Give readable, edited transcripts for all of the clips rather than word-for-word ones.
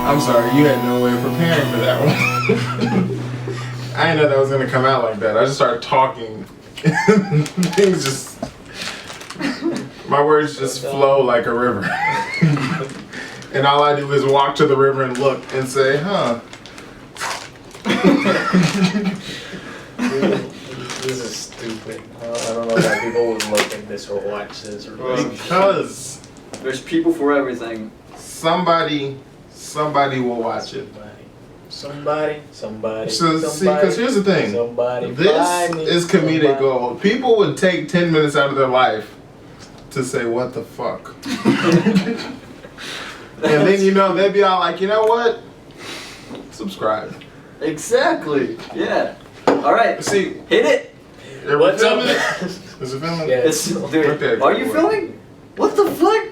I'm sorry, you had no way of preparing for that one. I didn't know that was gonna come out like that. I just started talking. Things just, my words just flow like a river. And all I do is walk to the river and look and say, huh. This is stupid. I don't know why people would look at this or watch this. Or Because there's people for everything. somebody will watch it. Somebody. So, see, because here's the thing. This is comedic gold. People would take 10 minutes out of their life to say, what the fuck? And then, you know, they'd be all like, you know what? Subscribe. Exactly. Yeah. All right. See, hit it. What's up? Is it filming? Yeah. Dude, are you filming? What the fuck?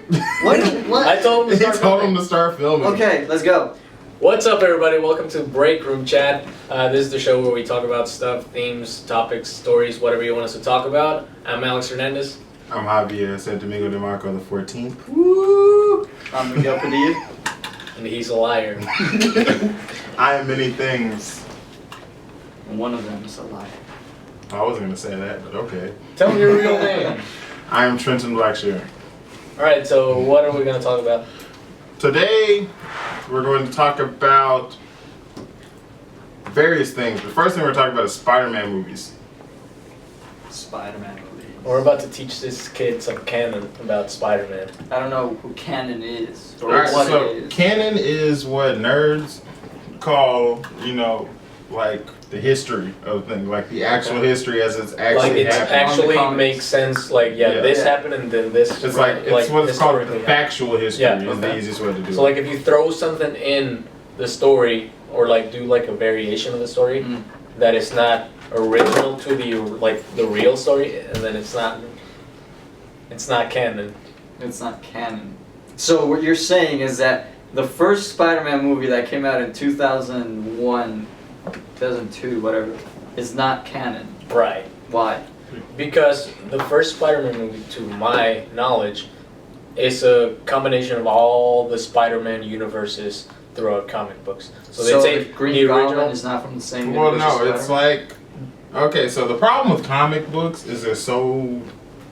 What? I told him He told him to start filming. Okay, let's go. What's up, everybody? Welcome to Break Room Chat. This is the show where we talk about stuff, themes, topics, stories, whatever you want us to talk about. I'm Alex Hernandez. I'm Javier San Domingo de Marco the 14th. Woo! I'm Miguel Padilla. And he's a liar. I am many things. One of them is a liar. I wasn't going to say that, but okay. Tell me your real name. I am Trenton Blackshear. Alright, so what are we going to talk about? Today, we're going to talk about various things. The first thing we're talking about is Spider-Man movies. Spider-Man movies. We're about to teach this kid some canon about Spider-Man. I don't know who Canon is or Alright, what so it is. canon is what nerds call, you know, like the history of things, like the actual history as it's actually Like, it happened. actually On the makes sense, like, this happened and then this. It's like, it's what it's called, historically factual history Yeah, is the easiest way to do So it. like if you throw something in the story or like do like a variation of the story that is not original to the the real story, and then it's not canon. It's not canon. So what you're saying is that the first Spider-Man movie that came out in 2001, 2002, whatever, is not canon. Right. Why? Because the first Spider-Man movie, to my knowledge, is a combination of all the Spider-Man universes throughout comic books. So they take Green the Goblin original. is not from the same Well, universe as no, it's Spider-Man? like, okay, so the problem with comic books is there's so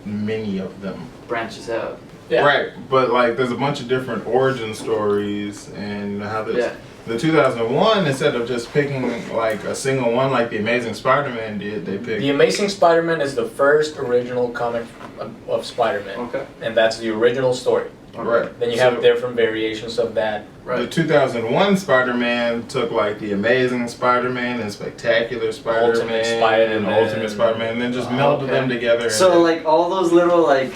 many of them. branches out. Yeah. Right, but like there's a bunch of different origin stories and how this. Yeah. The 2001, instead of just picking like a single one like the Amazing Spider-Man did, they picked. The Amazing Spider-Man is the first original comic of Spider-Man, Okay. and that's the original story. Right. Then you have different variations of that. The 2001 Spider-Man took like the Amazing Spider-Man and Spectacular Spider-Man Ultimate Spider-Man. and Ultimate Spider-Man, and then just melded them together. So like all those little like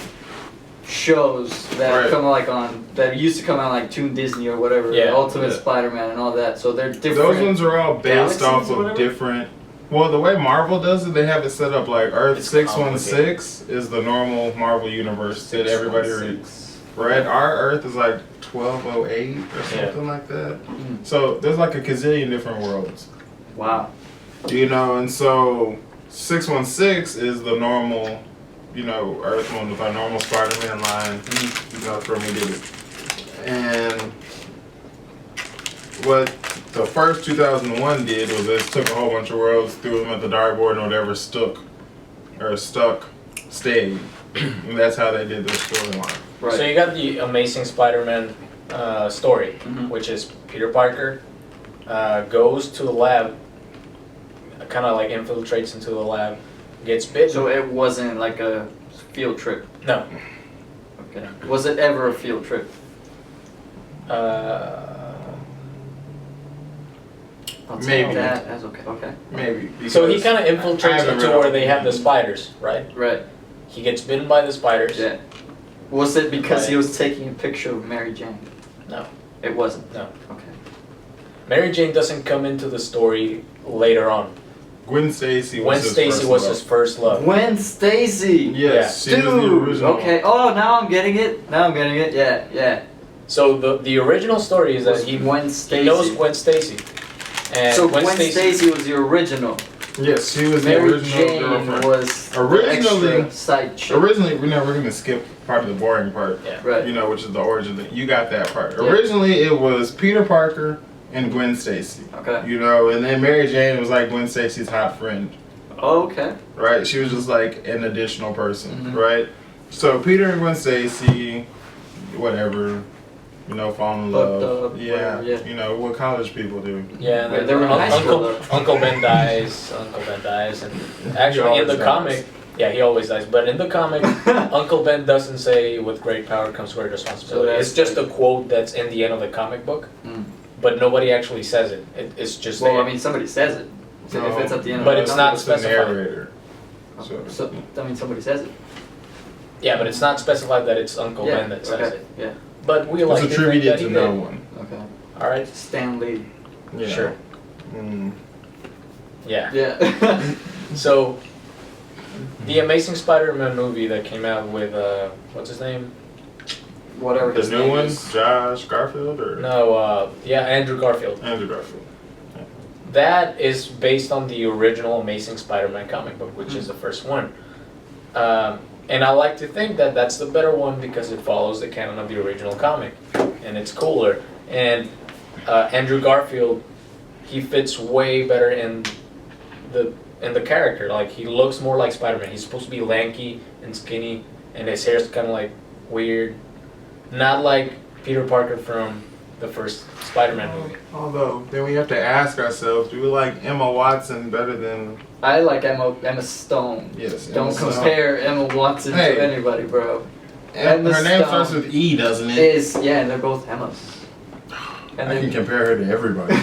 shows that come like on that used to come out like Toon Disney or whatever, Yeah. Ultimate Yeah. Spider-Man and all that. So they're different. Those ones are all based off galaxies or of whatever? different. Well, the way Marvel does it, they have it set up like Earth It's 616 is the normal Marvel universe that everybody reads. Right? Our Earth is like 1208 or something like that. So there's like a gazillion different worlds. Wow. You know, and so 616 is the normal, you know, Earth one with our normal Spider-Man line. You know, that's where we did it. And what the first 2001 did was it took a whole bunch of worlds, threw them at the dartboard, and whatever stayed. And that's how they did their storyline. Right. So you got the Amazing Spider-Man story, which is Peter Parker goes to the lab, kind of like infiltrates into the lab, gets bitten. So it wasn't like a field trip. No. Okay. Was it ever a field trip? I'll take Maybe. that as okay. Okay. Maybe. So he because kind of I infiltrates haven't into read all where they of have the them. spiders, right? Right. He gets bitten by the spiders. Yeah. Was it because Right. he was taking a picture of Mary Jane? No. It wasn't. No. Okay. Mary Jane doesn't come into the story later on. Gwen Stacy When was his Stacy first was love. his first love. Gwen Stacy. Yes, she was the Dude. original. Okay. Oh, now I'm getting it. Yeah. Yeah. So the original story is that Was he Gwen Stacy. knows Gwen Stacy. And So Gwen Stacy was the original. Yes, she was the Mary original Jane girlfriend. was the Originally- extra side chick. Originally, we're gonna skip part of the boring part. Yeah. Right. You know, which is the origin. You got that part. Yeah. Originally, it was Peter Parker and Gwen Stacy. Okay. You know, and then Mary Jane was like Gwen Stacy's hot friend, Oh, okay. right? She was just like an additional person, Mhm. right? So Peter and Gwen Stacy, whatever, you know, fall in Hooked love. up, whatever, yeah. You know what college people do. Yeah, and Wait, then they were in high school, Uncle Ben dies. And actually in always the dies. comic, yeah, he always dies. But in the comic, Uncle Ben doesn't say "with great power comes great responsibility." So It's just a quote that's in the end of the comic book, Mm. but nobody actually says it. It's just Well, there. I mean, somebody says it. So if it's at the end But of it's the not the specified. narrator. So, I mean, somebody says it. Yeah, but it's not specified that it's Uncle Yeah, Ben that says okay, it. yeah, But we like It's to a tribute think that to he no did. one. okay. All right, Stan Lee. Yeah. sure. Mm. Yeah. Yeah. So, the Amazing Spider-Man movie that came out with what's his name? Whatever The his new name one, is. Josh Garfield or No, yeah, Andrew Garfield. Andrew Garfield. That is based on the original Amazing Spider-Man comic book, which is the first one. And I like to think that that's the better one because it follows the canon of the original comic, and it's cooler. And Andrew Garfield, he fits way better in the character. Like he looks more like Spider-Man. He's supposed to be lanky and skinny, and his hair's kind of like weird, not like Peter Parker from the first Spider-Man movie. Although, then we have to ask ourselves, do we like Emma Watson better than... I like Emma Stone. Yes, Don't Emma Stone. compare Emma Watson Hey. to anybody, bro. Emma, her name Stone starts with E, doesn't it? Yeah, and they're both Emmas. And I can compare her to everybody.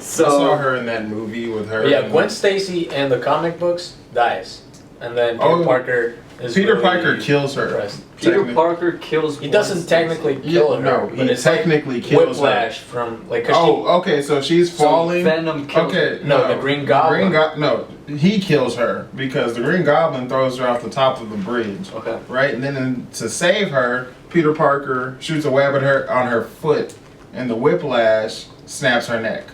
so I saw her in that movie with her. But yeah, and- Gwen Stacy in the comic books dies, and then Peter Oh, Parker is Peter really Parker kills her. depressed. Peter Technic- Parker kills. He Gwen doesn't Stacy. technically Yeah, kill her, no, but he it's like technically kills her. whiplash from like. 'Cause Oh, okay, so she's So falling. Venom kills her. Okay, No, the Green Goblin. No, he kills her because the Green Goblin throws her off the top of the bridge, Okay. right? And then to save her, Peter Parker shoots a web at her on her foot, and the whiplash snaps her neck,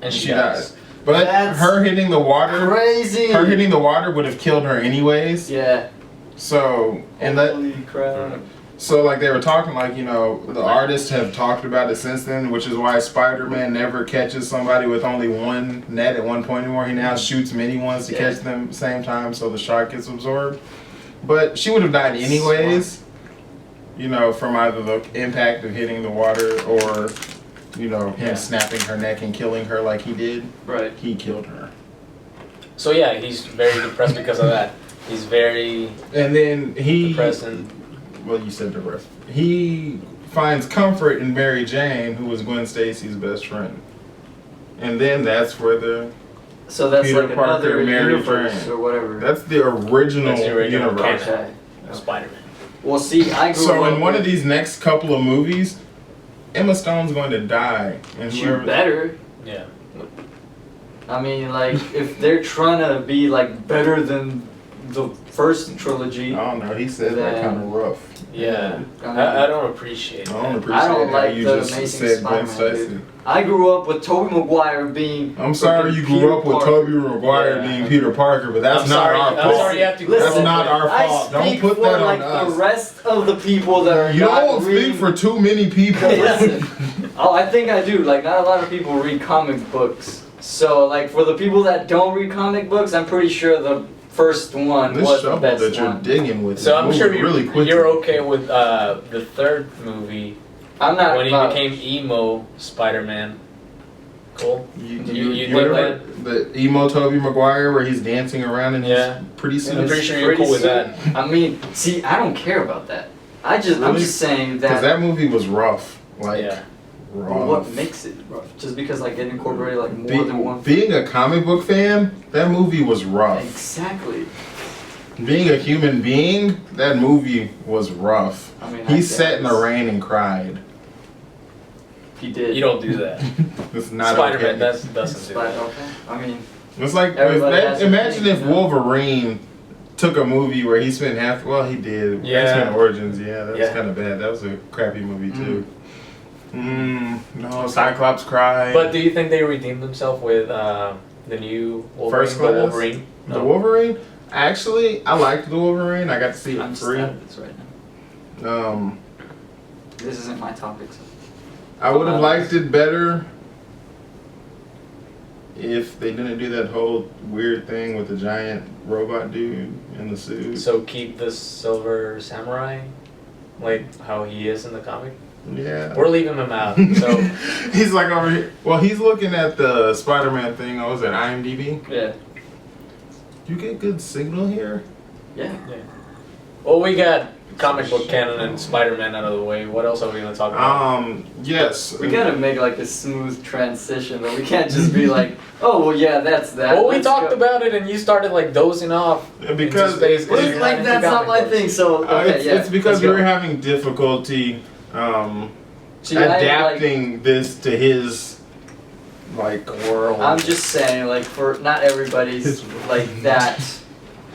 and she dies. But That's her hitting the water, Crazy. her hitting the water would have killed her anyways. Yeah. So and that. Holy crap. So like they were talking like, you know, the artists have talked about it since then, which is why Spider-Man never catches somebody with only one net at one point anymore. He now shoots many ones to catch them at the same time so the shot gets absorbed. But she would have died anyways, you know, from either the impact of hitting the water or, you know, him Yeah. snapping her neck and killing her like he did. Right. He killed her. So yeah, he's very depressed because of that. He's very And then he... depressed and Well, you said depressed. He finds comfort in Mary Jane, who was Gwen Stacy's best friend. And then that's where So that's Peter like Parker, another Mary universe Jane. or whatever. that's the original, That's the original universe. canon. Okay. Spider-Man. Well, see, I grew So up in one with- of these next couple of movies, Emma Stone's going to die. And You whoever- better. Yeah. I mean, like, if they're trying to be like better than the first trilogy, I don't know. He said that Then- kind of rough. Yeah. I mean- I don't appreciate I that. don't appreciate I don't how like you the just Amazing said Gwen Spider-Man, Stacy. dude. I grew up with Tobey Maguire being. I'm sorry you Peter grew up with Parker. Tobey Maguire Yeah. being Peter Parker, but that's I'm not sorry, our I'm fault. sorry you have to go Listen, That's not there. our I fault. Don't speak put for that like on us. the rest of the people that are You not don't reading. speak for too many people. Listen, oh, I think I do. Like, not a lot of people read comic books. So, like, for the people that don't read comic books, I'm pretty sure the first one This was the shovel best that you're one. digging with So is I'm moving sure really quickly. you're okay with the third movie I'm not. when he became emo Spider-Man. Cool. You You think remember the emo Tobey Maguire where he's dancing around in Yeah. his pretty suit? I'm pretty sure you're cool with that. I mean, see, I don't care about that. I'm Really? just saying Because that. that movie was rough. Like, Yeah. rough. Well, what makes it rough? Just because like it incorporated like more than one. Being a comic book fan, that movie was rough. Exactly. Being a human being, that movie was rough. I mean, He sat in the rain and cried. He did. You don't do that. It's not Spider-Man okay. doesn't do But that. okay. I mean, It's like Everybody has imagine their if thing, you know? Wolverine took a movie where he spent half. Well, he did. Yeah. X-Men Origins. Yeah, that was Yeah. kind of bad. That was a crappy movie too. No, Cyclops cried. But do you think they redeemed themselves with The new Wolverine. First class? The Wolverine. The Wolverine? Actually, I liked the Wolverine. I got to see it I'm just free. out of this right now. Um, This isn't my topic. So. I would have liked it better if they didn't do that whole weird thing with the giant robot dude in the suit. So keep the Silver Samurai, like how he is in the comic. Yeah. We're leaving him out. So He's like over here. Well, he's looking at the Spider-Man thing. What was it, IMDb? Yeah. You get good signal here? Yeah. well, we got comic book canon and Spider-Man out of the way. What else are we gonna talk about? Yes. We gotta make like a smooth transition, but we can't just be like, oh well, yeah, that's that. Well, we Let's talked go. about it, and you started like dozing off. Because into space 'cause Well, you're it's like into that's not comic my books. thing. So okay, it's, yeah. it's because let's go. we were having difficulty See, I, like, adapting this to his like world. I'm just saying, like, for not everybody's like that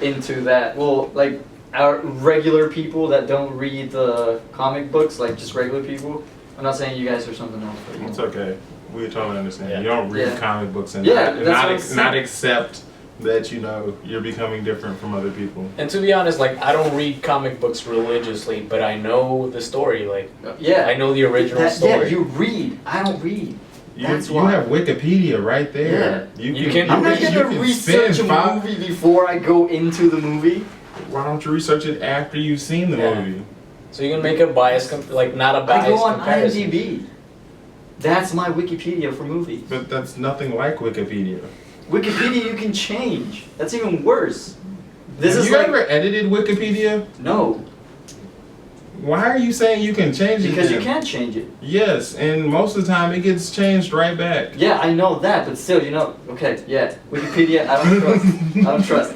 into that. Well, like our regular people that don't read the comic books, like just regular people. I'm not saying you guys are something else, but you It's know. okay. We totally understand. Yeah. You don't read Yeah. comic books and Yeah, not, that's what I'm not, saying. not accept that you're becoming different from other people. And to be honest, like I don't read comic books religiously, but I know the story. Like Yeah. I know the original Yeah, story. you read. I don't read. You, That's you why. have Wikipedia right there. You can- I'm not you gonna can research spend a five- movie before I go into the movie. Why don't you research it after you've seen the Yeah. movie? So you can make a bias, like not a I biased go on comparison. IMDb. That's my Wikipedia for movies. But that's nothing like Wikipedia. Wikipedia you can change. That's even worse. This Have is you like ever edited Wikipedia? no, Why are you saying you can change it? because you then? can't change it. Yes, and most of the time it gets changed right back. Yeah, I know that, but still, you know. Okay, yeah, Wikipedia. I don't trust. I don't trust.